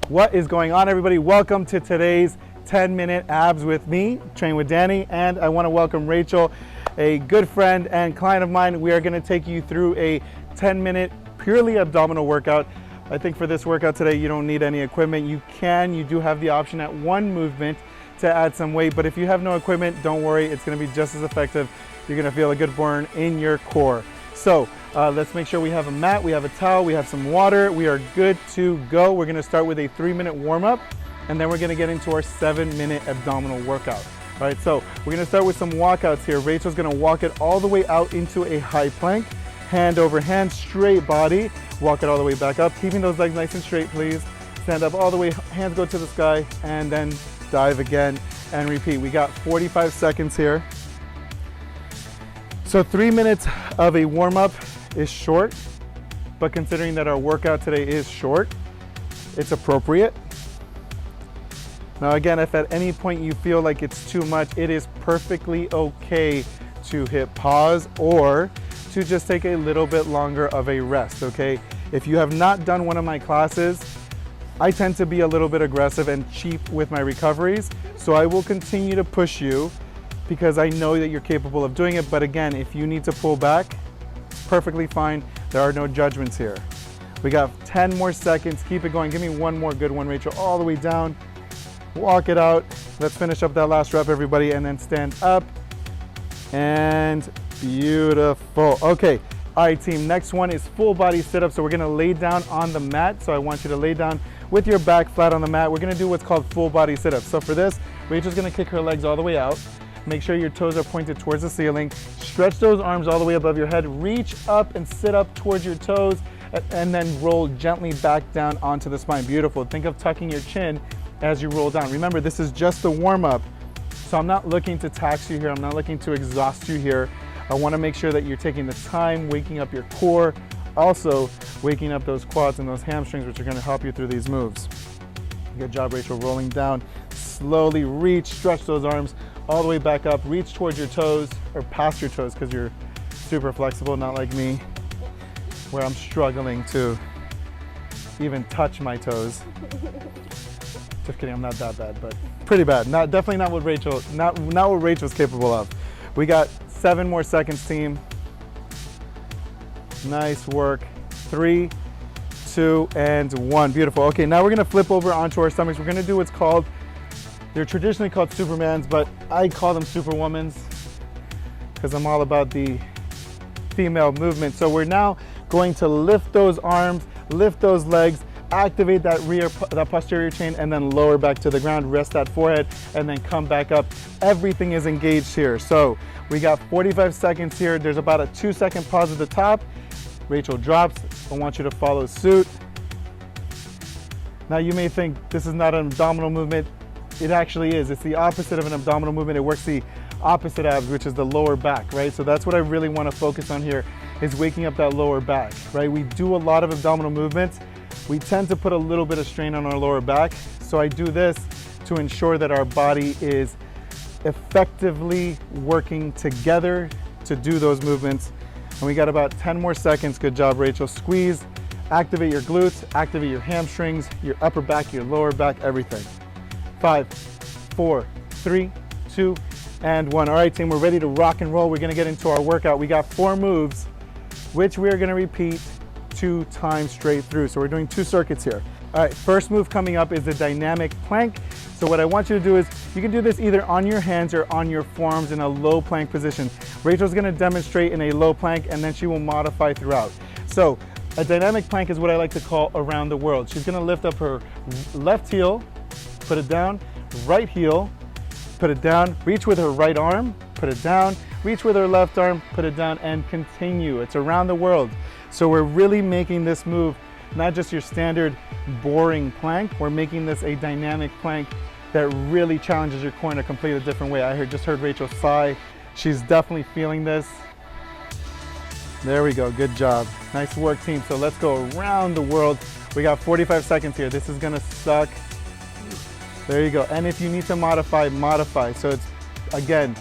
What is going on, everybody? Welcome to today's 10-minute abs with me, Train with Danny, and I want to welcome Rachel, a good friend and client of mine. We are going to take you through a 10-minute purely abdominal workout. I think for this workout today, you don't need any equipment. You do have the option at one movement to add some weight, but if you have no equipment, don't worry, it's going to be just as effective. You're going to feel a good burn in your core. So let's make sure we have a mat, we have a towel, we have some water. We are good to go. We're going to start with a 3-minute warm-up, and then we're going to get into our 7-minute abdominal workout. All right, so we're going to start with some walkouts here. Rachel's going to walk it all the way out into a high plank, hand over hand, straight body. Walk it all the way back up, keeping those legs nice and straight, please. Stand up all the way, hands go to the sky, and then dive again and repeat. We got 45 seconds here. So 3 minutes of a warm-up is short, but considering that our workout today is short, it's appropriate. Now again, if at any point you feel like it's too much, it is perfectly okay to hit pause or to just take a little bit longer of a rest, okay? If you have not done one of my classes, I tend to be a little bit aggressive and cheap with my recoveries, so I will continue to push you because I know that you're capable of doing it. But again, if you need to pull back, perfectly fine. There are no judgments here. We got 10 more seconds. Keep it going. Give me one more good one, Rachel. All the way down. Walk it out. Let's finish up that last rep, everybody, and then stand up. And beautiful. Okay. All right, team. Next one is full body sit-up. So we're going to lay down on the mat. So I want you to lay down with your back flat on the mat. We're going to do what's called full body sit-up. So for this, Rachel's going to kick her legs all the way out. Make sure your toes are pointed towards the ceiling. Stretch those arms all the way above your head. Reach up and sit up towards your toes, and then roll gently back down onto the spine. Beautiful. Think of tucking your chin as you roll down. Remember, this is just a warm-up, so I'm not looking to tax you here. I'm not looking to exhaust you here. I want to make sure that you're taking the time, waking up your core, also waking up those quads and those hamstrings, which are going to help you through these moves. Good job, Rachel. Rolling down. Slowly reach, stretch those arms all the way back up. Reach towards your toes, or past your toes, because you're super flexible, not like me, where I'm struggling to even touch my toes. Just kidding, I'm not that bad, but pretty bad. Definitely not what Rachel's capable of. We got 7 more seconds, team. Nice work. 3, 2, and 1. Beautiful. Okay, now we're gonna flip over onto our stomachs. We're gonna do what's called, they're traditionally called SuperWomans, but I call them SuperWomans because I'm all about the female movement. So we're now going to lift those arms, lift those legs, activate that posterior chain, and then lower back to the ground, rest that forehead, and then come back up. Everything is engaged here. So we got 45 seconds here. There's about a 2-second pause at the top. Rachel drops. I want you to follow suit. Now you may think this is not an abdominal movement. It actually is. It's the opposite of an abdominal movement. It works the opposite abs, which is the lower back, right? So that's what I really want to focus on here, is waking up that lower back, right? We do a lot of abdominal movements. We tend to put a little bit of strain on our lower back. So I do this to ensure that our body is effectively working together to do those movements. And we got about 10 more seconds. Good job, Rachel. Squeeze, activate your glutes, activate your hamstrings, your upper back, your lower back, everything. 5, 4, 3, 2, and 1. All right, team, we're ready to rock and roll. We're gonna get into our workout. We got 4 moves, which we are gonna repeat 2 times straight through. So we're doing 2 circuits here. All right, first move coming up is the dynamic plank. So what I want you to do is, you can do this either on your hands or on your forearms in a low plank position. Rachel's gonna demonstrate in a low plank, and then she will modify throughout. So a dynamic plank is what I like to call around the world. She's gonna lift up her left heel, put it down, right heel, put it down, reach with her right arm, put it down, reach with her left arm, put it down, and continue. It's around the world. So we're really making this move not just your standard boring plank, we're making this a dynamic plank that really challenges your core in a completely different way. I just heard Rachel sigh. She's definitely feeling this. There we go, good job. Nice work, team. So let's go around the world. We got 45 seconds here. This is gonna suck. There you go. And if you need to modify, modify. So it's, again,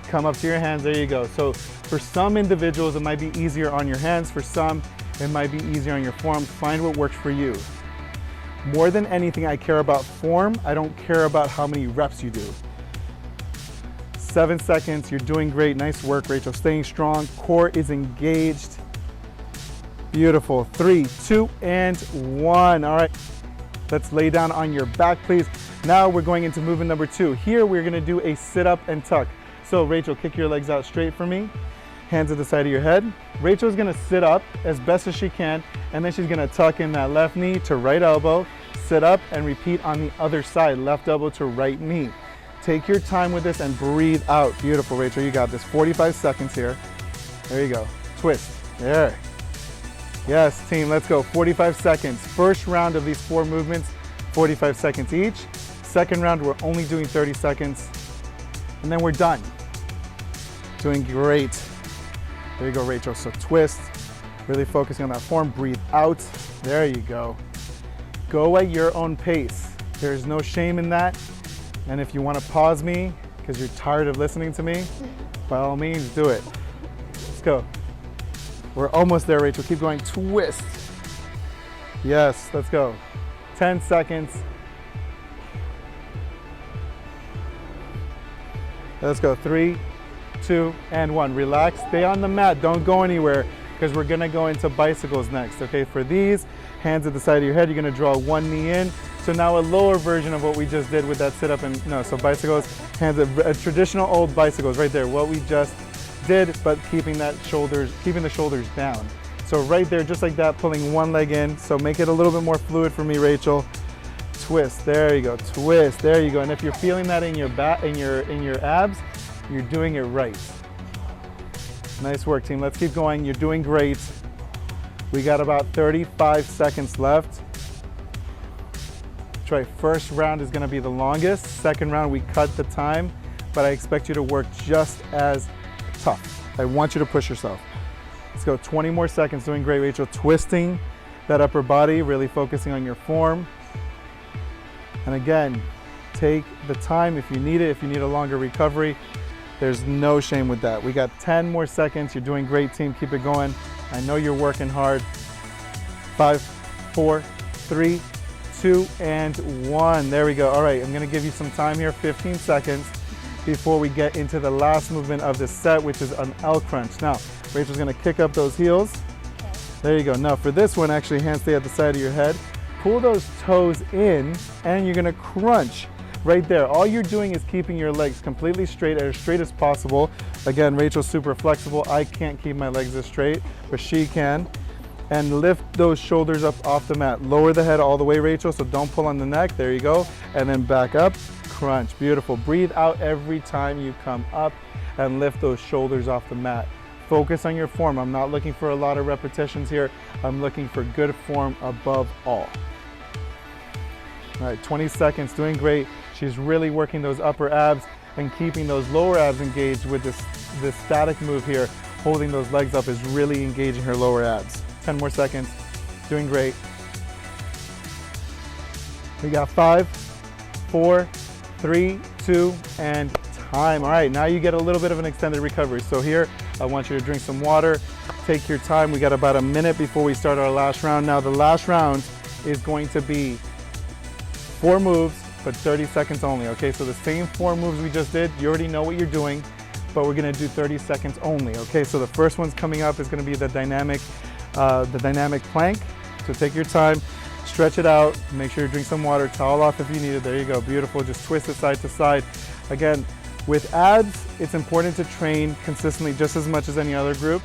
come up to your hands, there you go. So for some individuals, it might be easier on your hands. For some, it might be easier on your forearms. Find what works for you. More than anything, I care about form. I don't care about how many reps you do. 7 seconds, you're doing great. Nice work, Rachel. Staying strong, core is engaged. Beautiful. 3, 2, and 1. All right, let's lay down on your back, please. Now we're going into movement number 2. Here, we're gonna do a sit-up and tuck. So Rachel, kick your legs out straight for me. Hands at the side of your head. Rachel's gonna sit up as best as she can, and then she's gonna tuck in that left knee to right elbow, sit up, and repeat on the other side, left elbow to right knee. Take your time with this and breathe out. Beautiful, Rachel, you got this. 45 seconds here. There you go. Twist. There. Yes, team, let's go. 45 seconds. First round of these 4 movements, 45 seconds each. Second round, we're only doing 30 seconds, and then we're done. Doing great. There you go, Rachel. So twist, really focusing on that form. Breathe out. There you go. Go at your own pace. There's no shame in that. And if you want to pause me because you're tired of listening to me, by all means, do it. Let's go. We're almost there, Rachel. Keep going. Twist. Yes, let's go. 10 seconds. Let's go. 3, 2, and 1. Relax. Stay on the mat. Don't go anywhere because we're going to go into bicycles next. Okay, for these, hands at the side of your head, you're going to draw one knee in. So now a lower version of what we just did with that sit-up and no, so bicycles, hands at traditional old bicycles right there, what we just did, but keeping the shoulders down. So right there, just like that, pulling one leg in. So make it a little bit more fluid for me, Rachel. Twist, there you go, twist, there you go. And if you're feeling that in your back, in your abs, you're doing it right. Nice work, team. Let's keep going. You're doing great. We got about 35 seconds left. That's right. First round is going to be the longest. Second round, we cut the time, but I expect you to work just as tough. I want you to push yourself. Let's go. 20 more seconds. Doing great, Rachel. Twisting that upper body, really focusing on your form. And again, take the time if you need it, if you need a longer recovery. There's no shame with that. We got 10 more seconds. You're doing great, team. Keep it going. I know you're working hard. 5, 4, 3, 2, and 1. There we go. All right, I'm gonna give you some time here, 15 seconds, before we get into the last movement of this set, which is an L crunch. Now, Rachel's gonna kick up those heels. Okay. There you go. Now for this one, actually, hands stay at the side of your head. Pull those toes in, and you're gonna crunch. Right there, all you're doing is keeping your legs completely straight, as straight as possible. Again, Rachel's super flexible. I can't keep my legs as straight, but she can. And lift those shoulders up off the mat. Lower the head all the way, Rachel, so don't pull on the neck. There you go. And then back up, crunch. Beautiful. Breathe out every time you come up and lift those shoulders off the mat. Focus on your form. I'm not looking for a lot of repetitions here. I'm looking for good form above all. All right, 20 seconds, doing great. She's really working those upper abs and keeping those lower abs engaged with this static move here. Holding those legs up is really engaging her lower abs. 10 more seconds, doing great. We got 5, 4, 3, 2, and time. All right, now you get a little bit of an extended recovery. So here, I want you to drink some water, take your time. We got about a minute before we start our last round. Now the last round is going to be 4 moves, but 30 seconds only, okay? So the same 4 moves we just did, you already know what you're doing, but we're gonna do 30 seconds only, okay? So the first one's coming up is gonna be the dynamic plank. So take your time, stretch it out, make sure you drink some water, towel off if you need it. There you go, beautiful. Just twist it side to side. Again, with abs, it's important to train consistently just as much as any other group,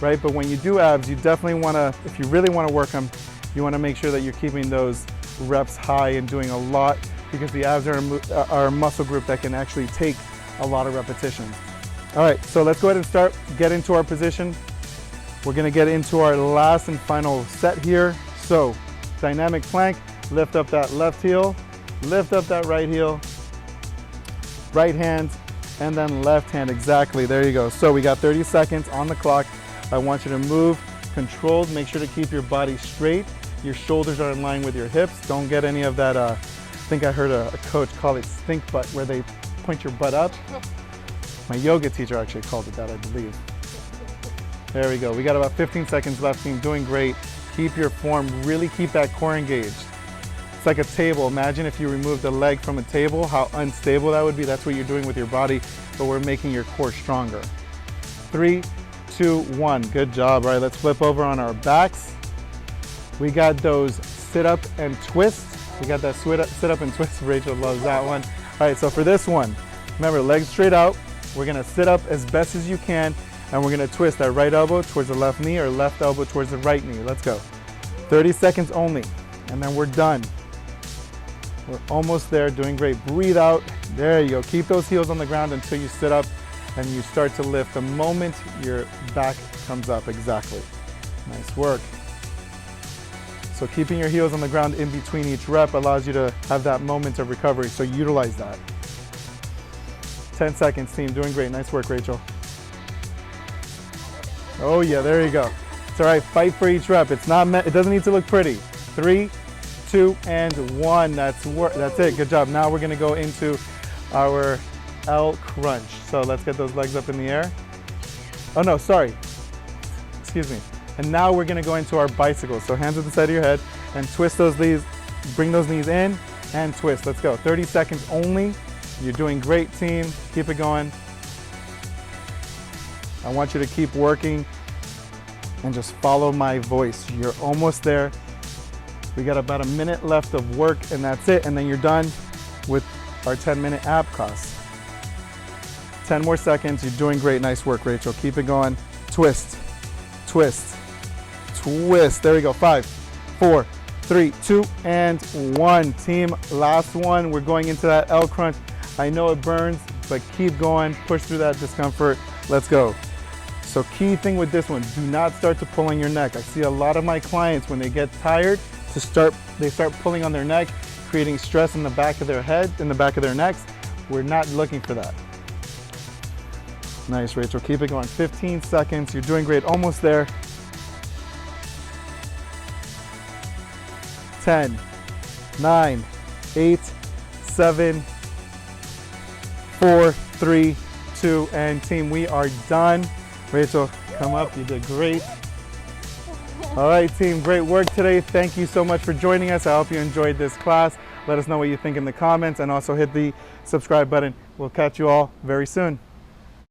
right? But when you do abs, you definitely wanna, if you really wanna work them, you wanna make sure that you're keeping those reps high and doing a lot, because the abs are a muscle group that can actually take a lot of repetitions. All right, so let's go ahead and get into our position. We're gonna get into our last and final set here. So, dynamic plank, lift up that left heel, lift up that right heel, right hand, and then left hand, exactly, there you go. So we got 30 seconds on the clock. I want you to move controlled, make sure to keep your body straight. Your shoulders are in line with your hips. Don't get any of that, I think I heard a coach call it stink butt, where they point your butt up. My yoga teacher actually called it that, I believe. There we go. We got about 15 seconds left, team. Doing great. Keep your form, really keep that core engaged. It's like a table. Imagine if you removed a leg from a table, how unstable that would be. That's what you're doing with your body, but we're making your core stronger. 3, 2, 1. Good job. All right, let's flip over on our backs. We got those sit-up and twist. We got that sit-up and twist. Rachel loves that one. All right, so for this one, remember, legs straight out. We're gonna sit up as best as you can, and we're gonna twist that right elbow towards the left knee or left elbow towards the right knee. Let's go. 30 seconds only, and then we're done. We're almost there, doing great. Breathe out. There you go. Keep those heels on the ground until you sit up and you start to lift the moment your back comes up. Exactly. Nice work. So keeping your heels on the ground in between each rep allows you to have that moment of recovery, so utilize that. 10 seconds, team. Doing great. Nice work, Rachel. Oh yeah, there you go. It's all right. Fight for each rep. It doesn't need to look pretty. 3, 2, and 1. That's it. Good job. Now we're gonna go into our L crunch. So let's get those legs up in the air. Oh no, sorry. Excuse me. And now we're gonna go into our bicycle. So hands at the side of your head and twist those knees, bring those knees in and twist. Let's go. 30 seconds only. You're doing great, team. Keep it going. I want you to keep working and just follow my voice. You're almost there. We got about a minute left of work and that's it. And then you're done with our 10-minute ab class. 10 more seconds. You're doing great. Nice work, Rachel. Keep it going. Twist, twist, twist. There we go. 5, 4, 3, 2, and 1. Team, last one. We're going into that L crunch. I know it burns, but keep going. Push through that discomfort. Let's go. So key thing with this one, do not start to pull on your neck. I see a lot of my clients when they get tired they start pulling on their neck, creating stress in the back of their head, in the back of their necks. We're not looking for that. Nice, Rachel. Keep it going. 15 seconds. You're doing great. Almost there. 10, 9, 8, 7, 4, 3, 2, and team, we are done. Rachel, come up. You did great. All right, team, great work today. Thank you so much for joining us. I hope you enjoyed this class. Let us know what you think in the comments and also hit the subscribe button. We'll catch you all very soon.